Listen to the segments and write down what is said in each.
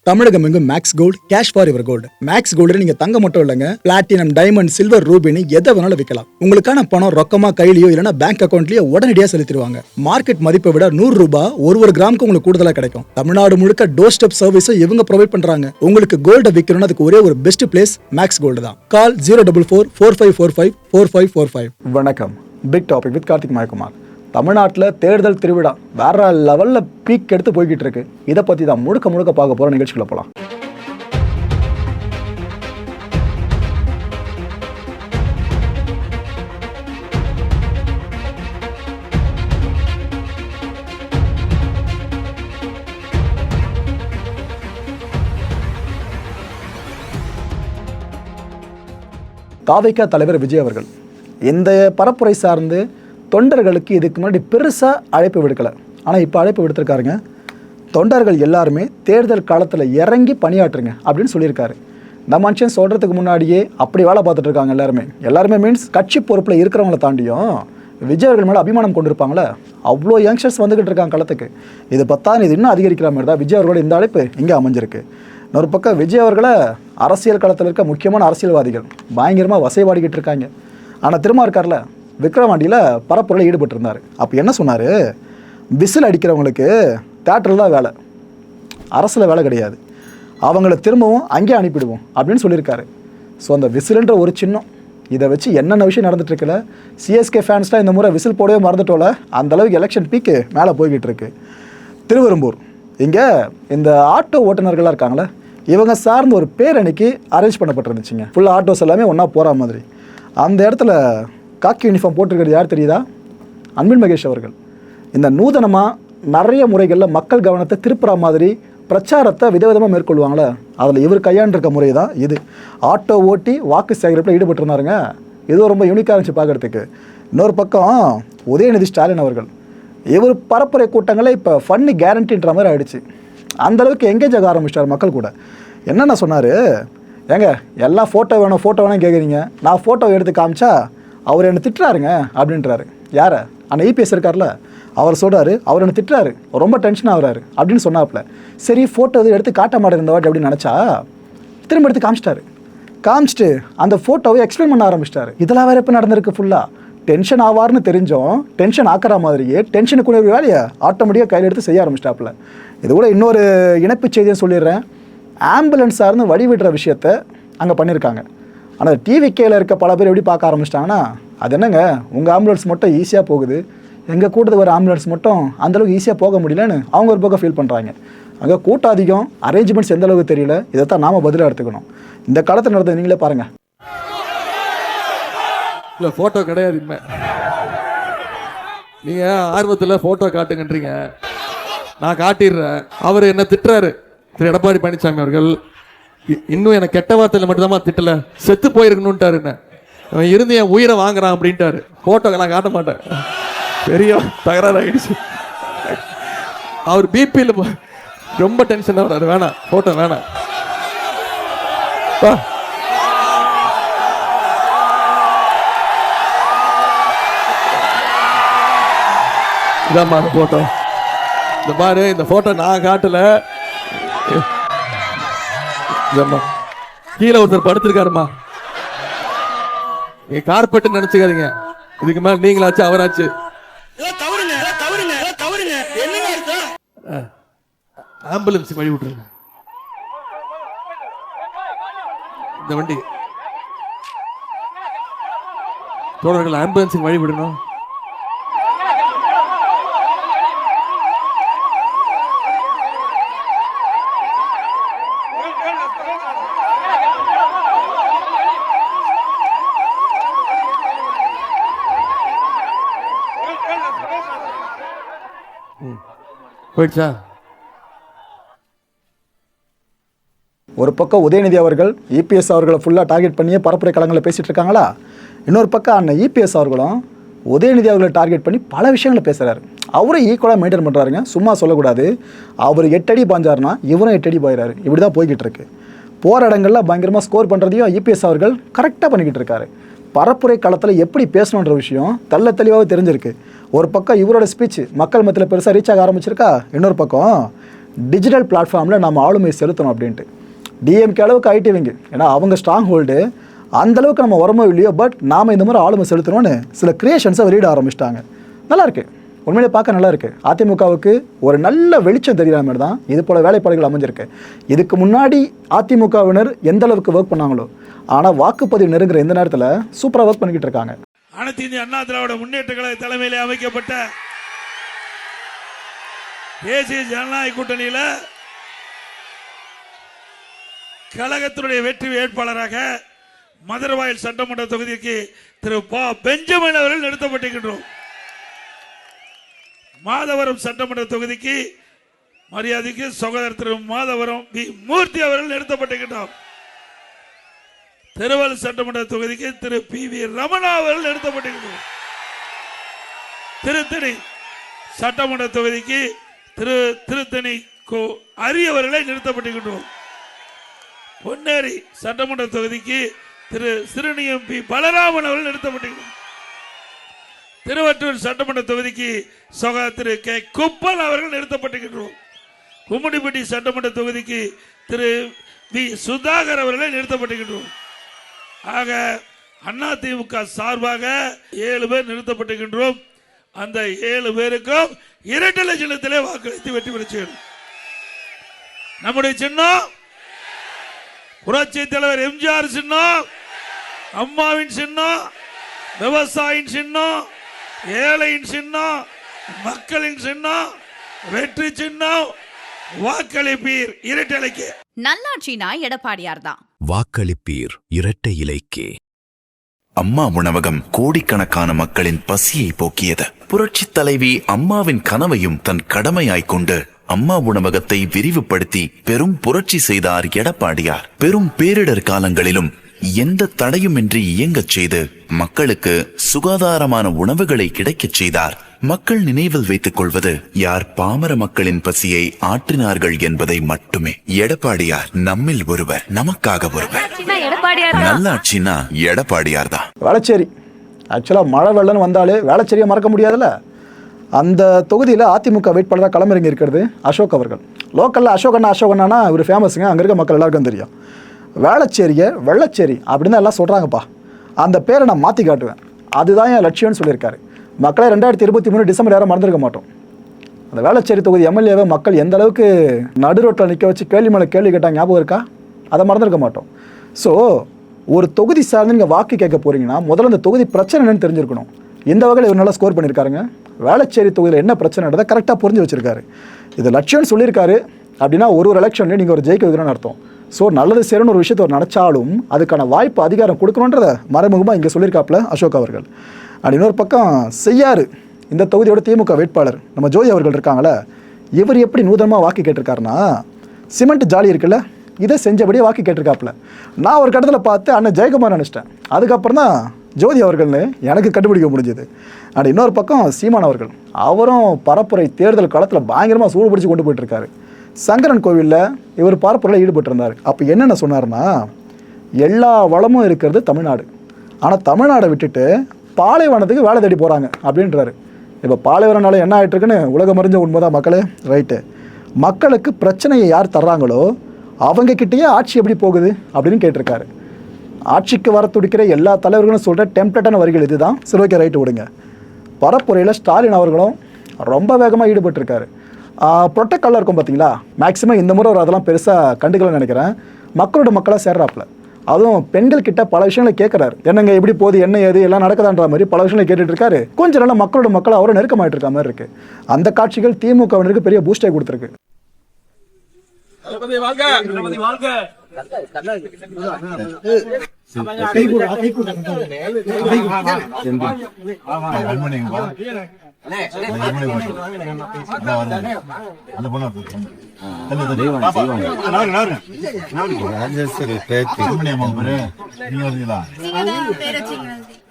தமிழகம் எங்கும் Max Gold cash for your gold. Max Gold நீங்க தங்க மட்டும் இல்லைங்க, பிளாட்டினம், டைமண்ட், சில்வர், ரூபினி எதை வேணாலும் விற்கலாம். உங்களுக்கான பணம் ரொக்கமா கையிலயோ இல்லைன்னா பேங்க் அக்கௌண்ட்லயோ உடனடியாக செலுத்திடுவாங்க. மார்க்கெட் மதிப்பை விட 100 ரூபாய் ஒரு கிராமுக்கு உங்களுக்கு கூடுதலா கிடைக்கும். தமிழ்நாடு முழுக்க டோர் ஸ்டெப் சர்வீஸும் இவங்க ப்ரொவைட் பண்றாங்க. உங்களுக்கு கோல்ட விற்கணும்னு அதுக்கு ஒரே ஒரு பெஸ்ட் பிளேஸ் மேக்ஸ் கோல்டு தான். கால் 04445454545. வணக்கம். Big topic with Karthik Mayakumar. தமிழ்நாட்டில் தேர்தல் திருவிழா வேற லெவலில் பீக் எடுத்து போய்கிட்டு இருக்கு. இதை பற்றி தான் முழுக்க பார்க்க போகிற நிகழ்ச்சிக்குள்ள போகலாம். தாவேகா தலைவர் விஜய் அவர்கள் இந்த பரப்புரை சார்ந்து தொண்டர்களுக்கு இதுக்கு முன்னாடி பெருசாக அழைப்பு விடுக்கலை. ஆனால் இப்போ அழைப்பு விடுத்திருக்காருங்க. தொண்டர்கள் எல்லாருமே தேர்தல் காலத்தில் இறங்கி பணியாற்றுங்க அப்படின்னு சொல்லியிருக்காரு. இந்த மனுஷன் சொல்கிறதுக்கு முன்னாடியே அப்படி வேலை பார்த்துட்டு இருக்காங்க எல்லாருமே மீன்ஸ் கட்சி பொறுப்பில் இருக்கிறவங்கள தாண்டியும் விஜய் அவர்கள் மேலே அபிமானம் கொண்டிருப்பாங்களே, அவ்வளோ யங்ஸ்டர்ஸ் வந்துக்கிட்டு இருக்காங்க களத்துக்கு. இது இது இன்னும் அதிகரிக்கிற மாதிரி தான் விஜய் அவர்களோட இந்த அழைப்பு இங்கே அமைஞ்சிருக்கு. இன்னொரு பக்கம் விஜய் அவர்களை அரசியல் களத்தில் இருக்க முக்கியமான அரசியல்வாதிகள் பயங்கரமாக வசைபாடிக்கிட்டு இருக்காங்க. ஆனால் திரும்ப இருக்கார்ல, விக்ரவாண்டியில் பரப்புரையில் ஈடுபட்டிருந்தார். அப்போ என்ன சொன்னார்? விசில் அடிக்கிறவங்களுக்கு தேட்டரில் தான் வேலை, அரசில் வேலை கிடையாது, அவங்கள திரும்பவும் அங்கேயே அனுப்பிடுவோம் அப்படின்னு சொல்லியிருக்காரு. ஸோ அந்த விசிலுன்ற ஒரு சின்னம், இதை வச்சு என்னென்ன விஷயம் நடந்துட்டுருக்குல்ல. சிஎஸ்கே ஃபேன்ஸ்லாம் இந்த முறை விசில் போடவே மறந்துட்டோல, அந்தளவுக்கு எலெக்ஷன் பீக்கு மேலே போய்கிட்டு இருக்கு. திருவெரும்பூர் இங்கே இந்த ஆட்டோ ஓட்டுநர்களாக இருக்காங்களே, இவங்க சார்ந்த ஒரு பேரணிக்கு அரேஞ்ச் பண்ணப்பட்டிருந்துச்சுங்க. ஃபுல்லாக ஆட்டோஸ் எல்லாமே ஒன்றா போகிற மாதிரி. அந்த இடத்துல காக்கி யூனிஃபார்ம் போட்டிருக்கிறது யார் தெரியுதா? அன்பில் மகேஷ் அவர்கள். இந்த நூதனமாக நிறைய முறைகளில் மக்கள் கவனத்தை திருப்புற மாதிரி பிரச்சாரத்தை விதவிதமாக மேற்கொள்வாங்களே, அதில் இவர் கையாண்டிருக்க முறை தான் இது. ஆட்டோ ஓட்டி வாக்கு சேகரிப்பில் ஈடுபட்டிருந்தாருங்க. இதுவும் ரொம்ப யூனிக்காக இருந்துச்சு பார்க்குறதுக்கு. இன்னொரு பக்கம் உதயநிதி ஸ்டாலின் அவர்கள், இவர் பரப்புரை கூட்டங்களை இப்போ ஃபன்னு கேரண்டின்ற மாதிரி ஆகிடுச்சு. அந்தளவுக்கு எங்கேஜ் ஆக ஆரம்பிச்சிட்டார் மக்கள் கூட. என்னென்ன சொன்னார்? ஏங்க எல்லாம் ஃபோட்டோ வேணும் கேட்குறீங்க, நான் ஃபோட்டோ எடுத்து காமிச்சா அவர் என்னை திட்டுறாருங்க அப்படின்றாரு. யாரை? அந்த இபிஎஸ் இருக்கார்ல, அவர் சொல்கிறாரு அவர் என்னை திட்டுறாரு, ரொம்ப டென்ஷன் ஆகுறாரு அப்படின்னு சொன்னாப்புல. சரி ஃபோட்டோ இது எடுத்து காட்ட மாட்டேன் இந்த வாட்டி அப்படின்னு நினச்சா திரும்ப எடுத்து காமிச்சிட்டு அந்த ஃபோட்டோவை எக்ஸ்பிளைன் பண்ண ஆரம்பிச்சிட்டாரு. இதெல்லாம் வேறு எப்போ நடந்திருக்கு? ஃபுல்லாக டென்ஷன் ஆவார்னு தெரிஞ்சோம், டென்ஷன் ஆக்கிற மாதிரியே டென்ஷனுக்குள்ள ஒரு வேலையை ஆட்டோமேட்டிக்காக கையில் எடுத்து செய்ய ஆரம்பிச்சிட்டாப்புல. இது கூட இன்னொரு இணைப்பு செய்தியை சொல்லிடுறேன். ஆம்புலன்ஸ் சார்ந்து வழிவிடுற விஷயத்த அங்கே பண்ணியிருக்காங்க. ஆனால் டிவிகேயில் இருக்க பல பேர் எப்படி பார்க்க ஆரம்பிச்சிட்டாங்கன்னா, அது என்னங்க உங்கள் ஆம்புலன்ஸ் மட்டும் ஈஸியாக போகுது, எங்கள் கூட்டத்துக்கு வர ஆம்புலன்ஸ் மட்டும் அந்தளவுக்கு ஈஸியாக போக முடியலன்னு அவங்க ஒரு பக்கம் ஃபீல் பண்ணுறாங்க. அங்கே கூட்டம் அதிகம், அரேஞ்ச்மெண்ட்ஸ் எந்த அளவுக்கு தெரியல. இதைத்தான் நாம் பதிலாக எடுத்துக்கணும். இந்த காலத்தில் நடந்தது நீங்களே பாருங்கள். இல்லை ஃபோட்டோ கிடையாது, இனிமே நீங்கள் ஆர்வத்தில் ஃபோட்டோ காட்டுங்கன்றீங்க, நான் காட்டிடுறேன். அவர் என்ன திட்டுறாரு திரு எடப்பாடி பழனிசாமி அவர்கள். இன்னும் எனக்கு கெட்ட வார்த்தையில் மட்டும்தான் திட்டல, செத்து போயிருக்கணும்ட்டாரு. என்ன அவன் இருந்து என் உயிரை வாங்குறான் அப்படின்ட்டாரு. ஃபோட்டோ நான் காட்ட மாட்டேன், பெரிய தகராறு ஆகிடுச்சு. அவர் பிபியில் ரொம்ப டென்ஷன் ஆகிறாரு. வேணாம் ஃபோட்டோ வேணாம். இதாம்மா அந்த ஃபோட்டோ, இந்த பாரு, இந்த ஃபோட்டோ நான் காட்டல. கீழே ஒருத்தர் படுத்திருக்காருமா, நீங்க கார்பெட் நினைச்சுக்காதீங்க. இதுக்கு மேல நீங்களாச்சு அவராச்சு. ஆம்புலன்ஸ் வழி விட்டுருங்க. இந்த வண்டி தோழர்கள் ஆம்புலன்ஸுக்கு வழி விடணும். போயிடுச்சா? ஒரு பக்கம் உதயநிதி அவர்கள் இபிஎஸ் அவர்களை ஃபுல்லாக டார்கெட் பண்ணியே பரப்புரை களங்களில் பேசிகிட்டு இருக்காங்களா, இன்னொரு பக்கம் அண்ணன் இபிஎஸ் அவர்களும் உதயநிதி அவர்களை டார்கெட் பண்ணி பல விஷயங்களை பேசுகிறாரு. அவரும் ஈக்குவலாக மெயின்டைன் பண்ணுறாருங்க, சும்மா சொல்லக்கூடாது. அவர் 8 அடி பாஞ்சாருன்னா இவரும் 8 அடி பாயிறாரு. இப்படி தான் போய்கிட்டு இருக்கு. போகிற இடங்களில் பயங்கரமாக ஸ்கோர் பண்ணுறதையும் இபிஎஸ் அவர்கள் கரெக்டாக பண்ணிக்கிட்டு இருக்காரு. பரப்புரை களத்தில் எப்படி பேசணுன்ற விஷயம் தெளிவாக தெரிஞ்சிருக்கு. ஒரு பக்கம் இவரோட ஸ்பீச் மக்கள் மத்தியில் பெருசாக ரீச் ஆக ஆரம்பிச்சிருக்கா, இன்னொரு பக்கம் டிஜிட்டல் பிளாட்ஃபார்மில் நம்ம ஆளுமை செலுத்தணும் அப்படின்ட்டு. டிஎம்கே அளவுக்கு ஐடிவிங்க, ஏன்னா அவங்க ஸ்ட்ராங் ஹோல்டு, அந்தளவுக்கு நம்ம வரமோ இல்லையோ, பட் நாம் இந்த மாதிரி ஆளுமை செலுத்தணும்னு சில கிரியேஷன்ஸை வெளியிட ஆரம்பிச்சிட்டாங்க. நல்லாயிருக்கு, உண்மையிலே பார்க்க நல்லா இருக்குது. அதிமுகவுக்கு ஒரு நல்ல வெளிச்சம் தெரிகிற மாதிரி தான் இது போல் வேலைப்பாடுகள் அமைஞ்சிருக்கு. இதுக்கு முன்னாடி அதிமுகவினர் எந்த அளவுக்கு ஒர்க் பண்ணாங்களோ, ஆனால் வாக்குப்பதிவு நெருங்குற இந்த நேரத்தில் சூப்பராக ஒர்க் பண்ணிக்கிட்டு இருக்காங்க. அனைத்து இந்திய அண்ணா திராவிட முன்னேற்ற கழக தலைமையிலே அமைக்கப்பட்ட தேசிய ஜனநாயக கூட்டணியில கழகத்தினுடைய வெற்றி வேட்பாளராக மதுரவாயல் சட்டமன்ற தொகுதிக்கு திரு ப பெஞ்சமின் அவர்கள் நிறுத்தப்பட்டிருக்கின்றோம். மாதவரம் சட்டமன்ற தொகுதிக்கு மரியாதைக்கு சகோதரர் திரு மாதவரம் பி மூர்த்தி அவர்கள் நிறுத்தப்பட்டிருக்கின்றோம். திருவள்ளூர் சட்டமன்ற தொகுதிக்கு திரு பி வி ரமணா அவர்கள் நிறுத்தப்பட்டிருக்கிறார். திருத்தணி சட்டமன்ற தொகுதிக்கு திரு திருத்தணி கோ அரி அவர்களை நிறுத்தப்பட்டிருக்கிறோம். பொன்னேரி சட்டமன்ற தொகுதிக்கு திரு சிறுனியம் பி பலராமன் அவர்கள் நிறுத்தப்பட்டிருக்கிறார். திருவற்றூர் சட்டமன்ற தொகுதிக்கு சகோதரர் திரு கே குப்பன் அவர்கள் நிறுத்தப்பட்டிருக்கிறோம். கும்மிடிப்பட்டி சட்டமன்ற தொகுதிக்கு திரு வி சுதாகர் அவர்களை நிறுத்தப்பட்டிருக்கிறோம். ஆக அதிமுக சார்பாக 7 பேர் நிறுத்தப்பட்டிருக்கின்றோம். அந்த 7 பேருக்கும் இரட்டை சின்னத்திலே வாக்களித்து வெற்றி பெற செய்யணும். நம்முடைய சின்னம் புரட்சி தலைவர் எம்ஜிஆர் சின்னம், அம்மாவின் சின்னம், விவசாயியின் சின்னம், ஏழையின் சின்னம், மக்களின் சின்னம், வெற்றி சின்னம். வாக்களிப்பீர் இரட்டை இலைக்கு. நல்லாட்சினா எடப்பாடியார் தான். வாக்களிப்பீர் இரட்டை இலைக்கே. அம்மா உணவகம் கோடிக்கணக்கான மக்களின் பசியை போக்கியது. புரட்சி தலைவி அம்மாவின் கனவையும் தன் கடமையாய் கொண்டு அம்மா உணவகத்தை விரிவுபடுத்தி பெரும் புரட்சி செய்தார் எடப்பாடியார். பெரும் பேரிடர் காலங்களிலும் எந்த தடையுமின்றி இயங்கச் செய்து மக்களுக்கு சுகாதாரமான உணவுகளை கிடைக்கச் செய்தார். மக்கள் நினைவில் வைத்துக் கொள்வது யார் பாமர மக்களின் பசியை ஆற்றினார்கள் என்பதை மட்டுமே. எடப்பாடியார் நம்மில் ஒருவர், நமக்காக ஒருவர். நல்லாட்சினா எடப்பாடியார் தான். வேளச்சேரி ஆக்சுவலாக மழை வெள்ளம்னு வந்தாலே வேளச்சேரியை மறக்க முடியாதுல்ல. அந்த தொகுதியில் அதிமுக வேட்பாளராக களமிறங்கி இருக்கிறது அசோக் அவர்கள். லோக்கலில் அசோகண்ணா இவர் ஃபேமஸுங்க, அங்கே இருக்க மக்கள் எல்லாருக்கும் தெரியும். வேளச்சேரியை வெள்ளச்சேரி அப்படின்னு எல்லாம் சொல்கிறாங்கப்பா, அந்த பேரை நான் மாற்றி காட்டுவேன், அதுதான் என் லட்சியம்னு சொல்லியிருக்காரு. மக்களை 2023 டிசம்பர் யாரும் மறந்துருக்க மாட்டோம். அந்த வேளச்சேரி தொகுதி எம்எல்ஏவை மக்கள் எந்த அளவுக்கு நடு ரோட்டில் நிற்க வச்சு கேள்வி மேலே கேள்வி கேட்டாங்க ஞாபகம் இருக்கா? அதை மறந்துருக்க மாட்டோம். ஸோ ஒரு தொகுதி சார்ந்து நீங்கள் வாக்கு கேட்க போகிறீங்கன்னா முதல்ல அந்த தொகுதி பிரச்சனை என்னன்னு தெரிஞ்சிருக்கணும். இந்த வகையில் இவர் நல்லா ஸ்கோர் பண்ணியிருக்காருங்க. வேளச்சேரி தொகுதியில் என்ன பிரச்சனைன்றதை கரெக்டாக புரிஞ்சு வச்சிருக்காரு. இது லட்சியம்னு சொல்லியிருக்காரு அப்படின்னா ஒரு எலெக்ஷன்லேயும் நீங்கள் ஒரு ஜெயிக்க வைக்கணும்னு அர்த்தம். ஸோ நல்லது சேரணும் ஒரு விஷயத்தை ஒரு நினச்சாலும் அதுக்கான வாய்ப்பு அதிகாரம் கொடுக்கணுன்றத மறைமுகமாக இங்கே சொல்லியிருக்காப்புல அசோக் அவர்கள். அப்படி இன்னொரு பக்கம் செய்யாறு, இந்த தொகுதியோட திமுக வேட்பாளர் நம்ம ஜோதி அவர்கள் இருக்காங்களே, இவர் எப்படி நூதனமாக வாக்கு கேட்டிருக்காருன்னா சிமெண்ட் ஜாலி இருக்குல்ல, இதை செஞ்சபடியே வாக்கு கேட்டிருக்காப்புல. நான் ஒரு கட்டத்தில் பார்த்து அண்ணன் ஜெயக்குமார் நினச்சிட்டேன். அதுக்கப்புறம் தான் ஜோதி அவர்கள்னு எனக்கு கண்டுபிடிக்க முடிஞ்சது. அப்படி இன்னொரு பக்கம் சீமான் அவர்கள், அவரும் பரப்புரை தேர்தல் காலத்தில் பயங்கரமாக சூடு பிடிச்சி கொண்டு போயிட்டுருக்காரு. சங்கரன் கோவிலில் இவர் பரப்புரையில் ஈடுபட்டிருந்தார். அப்போ என்னென்ன சொன்னார்னா, எல்லா வளமும் இருக்கிறது தமிழ்நாடு, ஆனால் தமிழ்நாடை விட்டுட்டு பாலைவனத்துக்கு வேலை தேடி போகிறாங்க அப்படின்றாரு. இப்போ பாலைவனனால என்ன ஆகிட்டுருக்குன்னு உலகம் அறிஞ்ச உண்மைதான் மக்களே. ரைட்டு, மக்களுக்கு பிரச்சனையை யார் தர்றாங்களோ அவங்கக்கிட்டேயே ஆட்சி எப்படி போகுது அப்படின்னு கேட்டிருக்காரு. ஆட்சிக்கு வர துடிக்கிற எல்லா தலைவர்களும் சொல்கிற டெம்ப்ளேட்டான வரிகள் இது தான். சரி, ஓகே, ரைட்டு விடுங்க. பரப்புரையில் ஸ்டாலின் அவர்களும் ரொம்ப வேகமாக ஈடுபட்டிருக்காரு. ப்ரொட்டெக்டெல்லாம் இருக்கும் பார்த்தீங்களா, மேக்ஸிமம் இந்த முறை ஒரு அதெல்லாம் பெருசாக கண்டுக்கலன்னு நினைக்கிறேன். மக்களோட மக்களாக சேர்றாப்புல, அதுவும் பெண்கள் கிட்ட பல விஷயங்களை கேட்குறாரு. என்னங்க எப்படி போகுது, என்ன ஏது எல்லாம் நடக்குதான்ற மாதிரி பல விஷயங்களை கேட்டுட்டு இருக்காரு. கொஞ்சம் நாள் மக்களோட மக்கள் அவரை நெருக்கமாயிட்டு இருக்க மாதிரி இருக்கு. அந்த காட்சிகள் திமுகவினருக்கு பெரிய பூஸ்டை கொடுத்துருக்கு.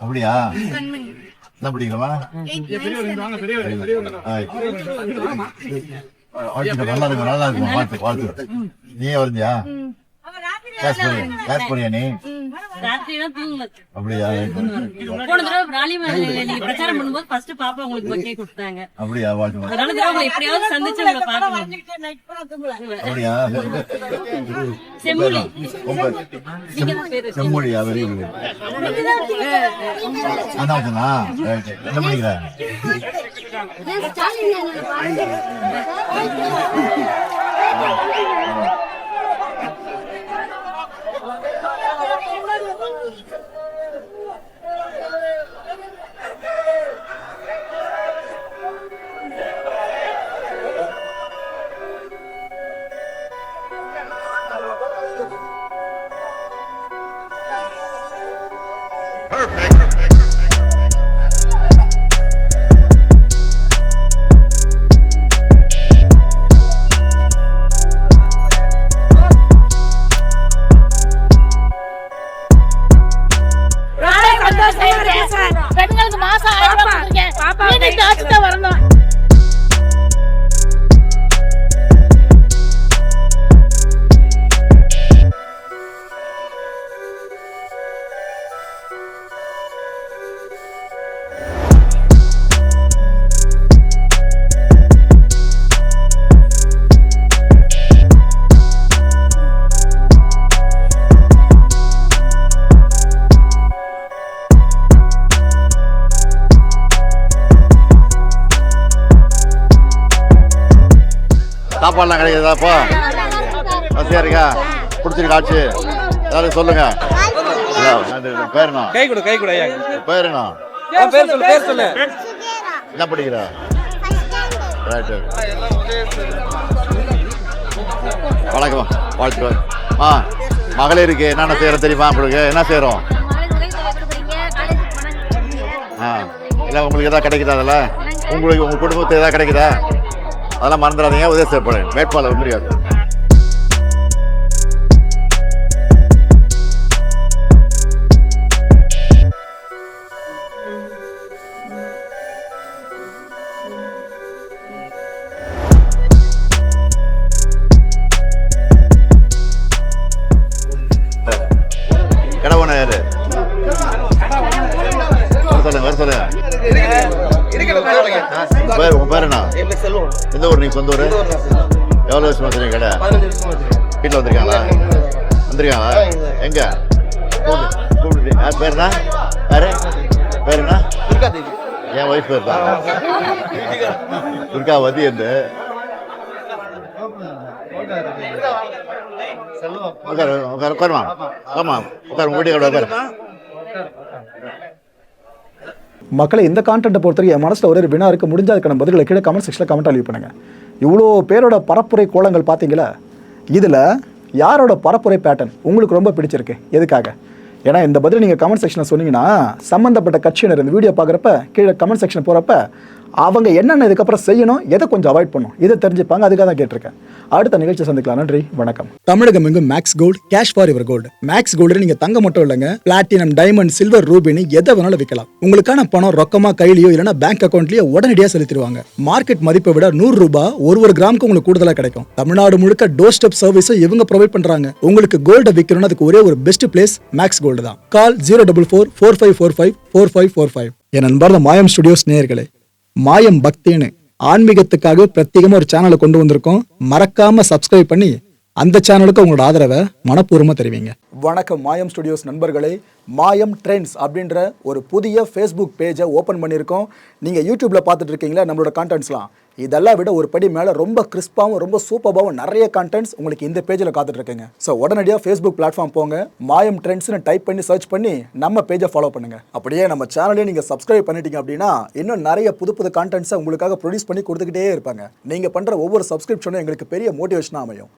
அப்படியா என்ன பிடிக்கலாமா? நல்லா இருக்கும், நல்லா இருக்கும். வாழ்த்து வாழ்த்து. நீயே வரைஞ்சியா? கேஷ் பண்ணியா நீ? அப்படியா போன தடவை ராலிமலையில நீங்க பிரச்சாரம் பண்ணும்போது ஃபர்ஸ்ட் பாப்பா உங்களுக்கு பொக்கே கொடுத்தாங்க. அப்படியா வாழ்த்து அதனால தான் உங்களை எப்படியாவது சந்திச்சு உங்களை பார்க்கணும். அப்படியா செம்மொழி உங்க நீங்க தான் பேரு செம்மொழியா வெரி குட் அதான் சொன்னா என்ன பண்ணிக்கிற பெண்களுக்கு மாசம் 1000 ரூபாய் கொடுத்துருக்கேன். பாப்பா டாக்டர் வரணும். சாப்பாடுலாம் கிடைக்குதா அப்போ வசதியா இருக்கா பிடிச்சிருக்கா ஆச்சு ஏதாவது சொல்லுங்க பேர் என்ன கை கொடு பேர் என்ன பேர் சொல்லு என்ன படிக்கிற ரைட்டு வணக்கம் வாழ்த்து மகளிருக்கு என்னென்ன செய்யறோம் தெரியுமா உங்களுக்கு என்ன செய்யறோம் இல்லை உங்களுக்கு எதாவது கிடைக்குதா அதில் உங்களுக்கு உங்கள் குடும்பத்துக்கு எதாவது கிடைக்குதா அதெல்லாம் மறந்துடாதீங்க உதவி செய்யப்படுறேன் வேட்பாளர் முடியாது கடவுன யாரு வர சொல்லுங்க உங்க பேர் என்ன எந்த ஊர் நீங்க சொந்த ஊர் எவ்வளவு வருஷம் வச்சுருங்க கடை வீட்டில் வந்திருக்காங்களா எங்க யார் பேர் என்ன யாரு பேர் என்ன என் ஒய்ஃப் பேர் தான் துர்காவதி என்று உட்காருமா ஆமா உட்காரு உங்க வீட்டுக்கு உட்காரு மக்களை இந்த கான்டென்ட்டை பொறுத்தவரைக்கும் என் மனசில் ஒரு வினா இருக்க முடிஞ்ச அதுக்கான பதில்களை கீழே கமெண்ட் செக்ஷனில் கமெண்ட் லீவ் பண்ணுங்கள். இவ்வளோ பேரோட பரப்புரை கோலங்கள் பார்த்தீங்களா, இதில் யாரோட பரப்புரை பேட்டர்ன் உங்களுக்கு ரொம்ப பிடிச்சிருக்கு எதுக்காக? ஏன்னா இந்த பதில் நீங்கள் கமெண்ட் செக்ஷனில் சொன்னீங்கன்னா சம்மந்தப்பட்ட கட்சியினர் இந்த வீடியோ பார்க்குறப்ப கீழே கமெண்ட் செக்ஷன் போகிறப்ப அவங்க என்னென்ன இதுக்கப்புறம் செய்யணும், எதை கொஞ்சம் அவாய்ட் பண்ணணும், இதை தெரிஞ்சுப்பாங்க. அதுக்காக தான் கேட்டிருக்கேன். அடுத்த நிகழ்ச்சி சந்திக்கலாம். நன்றி, வணக்கம். தமிழகம் எங்கும் Max Gold, cash for your gold. Max Gold நீங்க தங்க மட்டும் இல்லைங்க, பிளாட்டினம், டைமண்ட், சில்வர், ரூபினி எதை வேணாலும் விற்கலாம். உங்களுக்கான பணம் ரொக்கமா கையிலயோ இல்லைன்னா பேங்க் அக்கௌண்ட்லயோ உடனடியாக செலுத்திடுவாங்க. மார்க்கெட் மதிப்பை விட 100 ரூபாய் ஒரு கிராமுக்கு உங்களுக்கு கூடுதலாக கிடைக்கும். தமிழ்நாடு முழுக்க டோர் ஸ்டெப் சர்வீஸை இவங்க ப்ரொவைட் பண்றாங்க. உங்களுக்கு கோல்டை விற்கணும்னு அதுக்கு ஒரே ஒரு பெஸ்ட் பிளேஸ் மேக்ஸ் கோல்டு தான். கால் 04445454545. என் அன்பார்ந்த மாயம் ஸ்டுடியோஸ் நேயர்களே, மாயம் பக்தின்னு ஆன்மீகத்துக்காக பிரத்யேகமா ஒரு சேனலை கொண்டு வந்திருக்கோம். மறக்காம சப்ஸ்கிரைப் பண்ணி அந்த சேனலுக்கு உங்களோட ஆதரவை மனப்பூர்வமாக தெரிவிங்க. வணக்கம் மாயம் ஸ்டுடியோஸ் நண்பர்களே. மாயம் ட்ரெண்ட்ஸ் அப்படின்ற ஒரு புதிய ஃபேஸ்புக் பேஜை ஓப்பன் பண்ணியிருக்கோம். நீங்கள் யூடியூப்பில் பார்த்துட்டு இருக்கீங்களா நம்மளோட கான்டென்ட்ஸ்லாம், இதெல்லாம் விட ஒரு படி மேலே ரொம்ப கிறிஸ்பாகவும் ரொம்ப சூப்பராகவும் நிறைய கான்டென்ட்ஸ் உங்களுக்கு இந்த பேஜில் காத்துட்ருக்குங்க. ஸோ உடனடியாக ஃபேஸ்புக் பிளாட்ஃபார்ம் போங்க, மாயம் ட்ரெண்ட்ஸ்னு டைப் பண்ணி சர்ச் பண்ணி நம்ம பேஜை ஃபாலோ பண்ணுங்கள். அப்படியே நம்ம சேனலையும் நீங்கள் சப்ஸ்கிரைப் பண்ணிட்டீங்க அப்படின்னா இன்னும் நிறைய புது புது கான்டென்ட்ஸை உங்களுக்காக ப்ரொடியூஸ் பண்ணி கொடுத்துக்கிட்டே இருப்பாங்க. நீங்கள் பண்ணுற ஒவ்வொரு சப்ஸ்கிரிப்ஷனும் எங்களுக்கு பெரிய மோட்டிவேஷனாக அமையும்.